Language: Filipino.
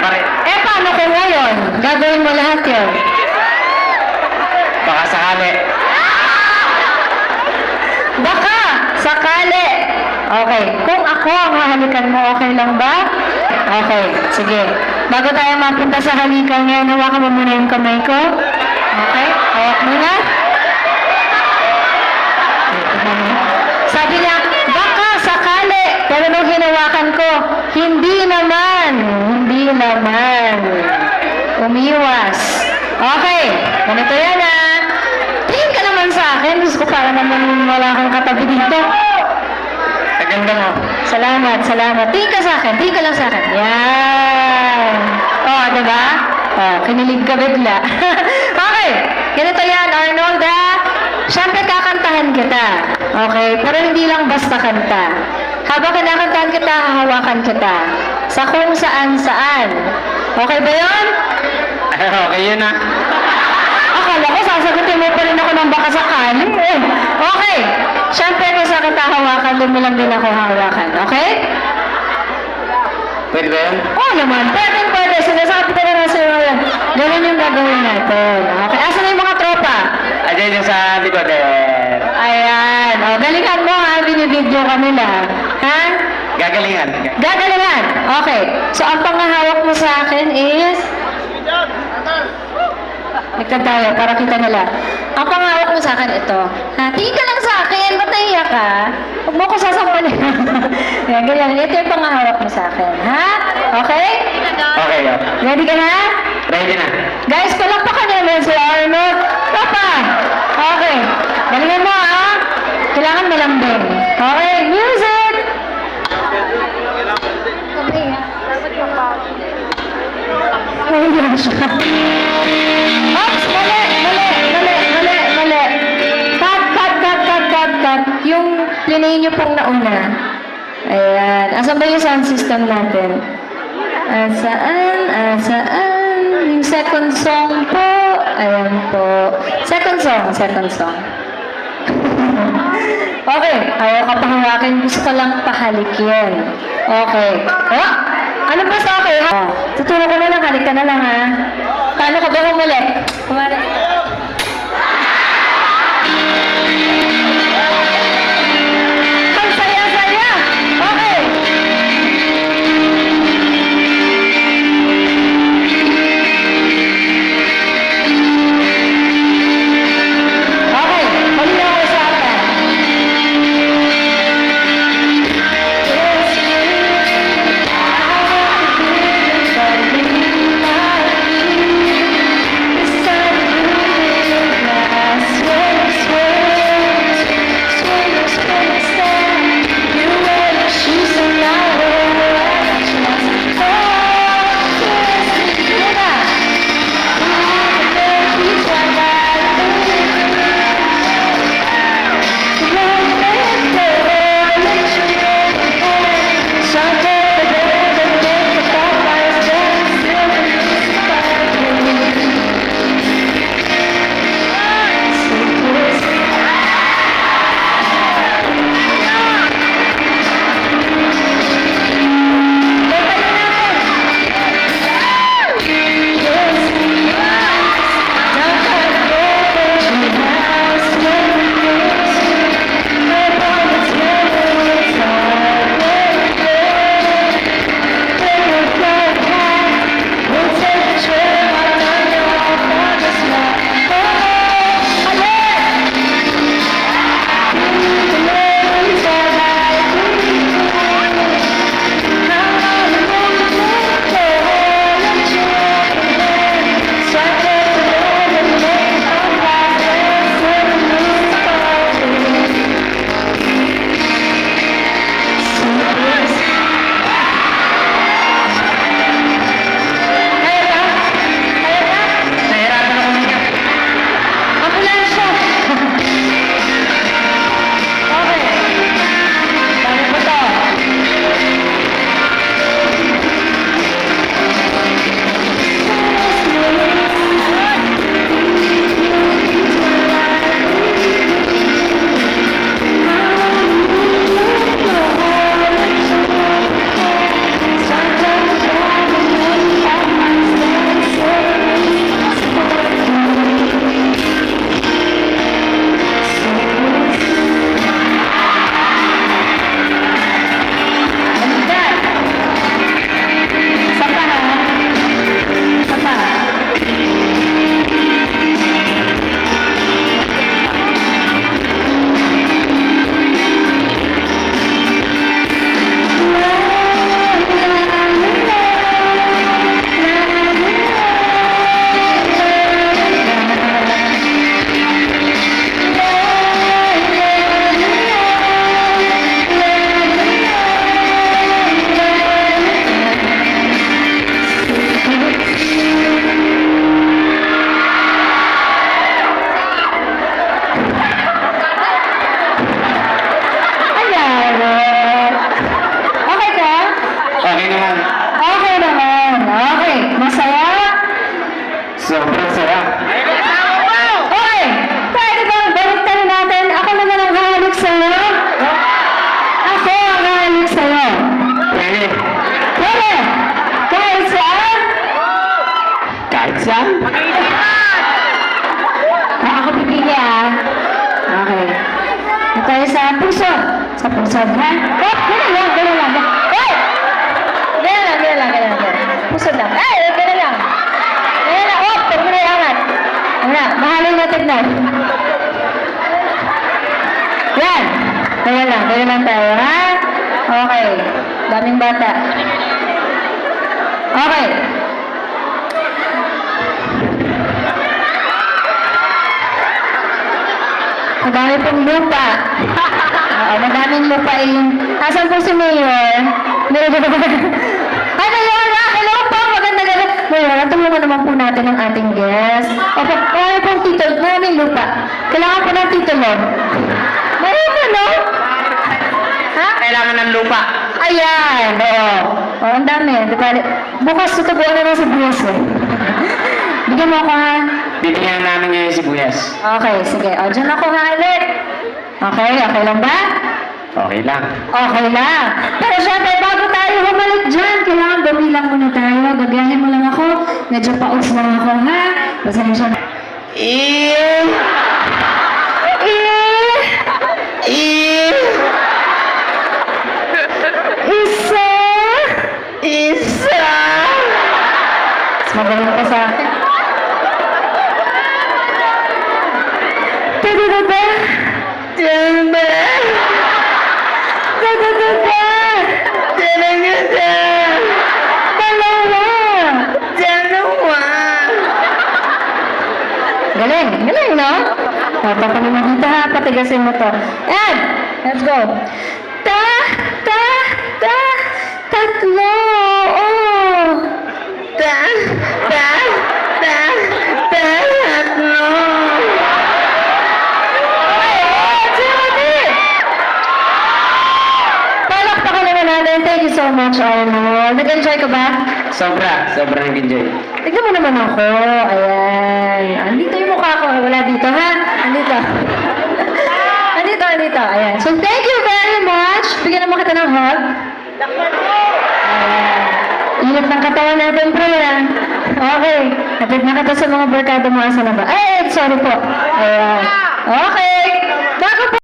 pa rin. Eh, paano kung ngayon? Gagawin mo lahat yun. Baka sakali. Baka, sakali. Okay, kung ako ang hahalikan mo, okay lang ba? Okay, sige. Bago tayo mapunta sa halikan ngayon, hawakan mo muna yung kamay ko. Okay, hawak mo na. Sabi niya, baka sakali. Pero nung hinawakan ko, hindi naman. Umiwas. Okay, ganito yan ah. Tingin ka naman sa akin. Gusto ko para naman wala kang katabi dito. Kaganda mo. Salamat. Tingin ka sa akin. Tingin ka lang sa akin. Yan. Oh, diba? Oh, kinilig ka bigla. Okay. Ganito yan, Arnold, ha? Siyempre, kakantahan kita. Okay? Pero hindi lang basta kanta. Habang kinakantahan kita, hahawakan kita. Sa kung saan-saan. Okay ba yun? Okay yun ah. Akala ko, sasagutin mo pa rin ako ng baka sakali. Okay. Siyempre, kung sa kita hawakan, doon mo lang din ako hawakan. Okay? Pwede ba yun? Oo naman. Pwede. Sinasabi ko na sa iyo yan. Ganun yung gagawin natin. Okay. Asan na yung mga tropa? Ayan yung sa likod eh. Ayan. O, galingan mo ha. Binibidyo ka nila. Ha? Gagalingan. Gagalingan. Okay. So, ang pangahawak mo sa akin is... Nagkan tayo para kita nila. Ang pangahawak mo sa akin ito. Ha? Tingin ka lang sa akin. Ba't nahiya ka? Huwag mo ko sasampalin. Yan, ganyan. Ito yung pangahawak mo sa akin. Ha? Okay? Okay yun. Ready ka na? Ready na. Guys, palakpakan niyo naman si Arnold. Papa! Okay. Galingan mo ha. Kailangan malambing. Okay, music! Okay ha. Nahiya siya. Oops! Mali! Cut. Yung play niyo pong nauna. Ayan. Asan ba yung sound system natin? Asaan? Yung second song po. Ayan po. Second song. Okay. Ayaw ka pahawakin. Gusto ko lang pahalikin. Okay. Oh! Ano ba sa okay, ha? Tutulong ko na lang. Halik ka na lang, ha? Paano ka ba humalik? Kumalik. Ang saya-saya! Okay. Okay, malinaw ko sa akin. This Sa pusod, ha? Oh, gano'n lang, gano'n lang. Oh! Gano'n lang. Pusod lang. Ay, gano'n lang. Gano'n lang. Oh, huwag mo na iangat. Ano na, mahalin na tignan. Yan. Gano'n lang tayo, ha? Okay. Daming bata. Okay. Madami pong lupa. Oo, madaming lupain. Asan po si Mayor? Ay, Mayor! Hello po! Maganda gabi. Mayor, tulungan naman po natin ang ating guest. Opo, marami pong titulo. Maraming lupa. Kailangan po ng titulo. Marami, no? Ha? Kailangan ng lupa. Ayan! Oo. Oo, ang dami. Di ba? Bukas tutubuan na lang sa buwas eh. Bigyan mo ako ha. Bibigyan namin ngayon si Buyas. Okay, sige. O, dyan ako ha ulit. Okay lang ba? Okay lang. Okay lang. Pero syempre, bago tayo humalik dyan, kailangan bumilang muna tayo. Gagayahin mo lang ako. Medyo paus lang ako, ha? Pasensya na. Isa! Mas magaling pa sa akin. Tadadada! Tadadada! Tadadada! Tadadada! Dalawa! Galing, no? Papapanin mo dito ha, patigasin mo to. And, let's go. Tatlo! Oh! Tatlo! Palakpakan naman natin. Thank you so much, Arnold. Nag-enjoy ka ba? Sobrang nag-enjoy. Tignan mo naman ako. Ayan. Andito yung mukha ko. Wala dito, ha? Andito. Andito. Ayan. So, thank you very much. Bigyan naman kita ng hug. Ayan. Init ng katawan natin, bro. Okay. Napit na kita sa mga barkada mo sa laba. Ay, sorry po. Ayan. Okay. Bago po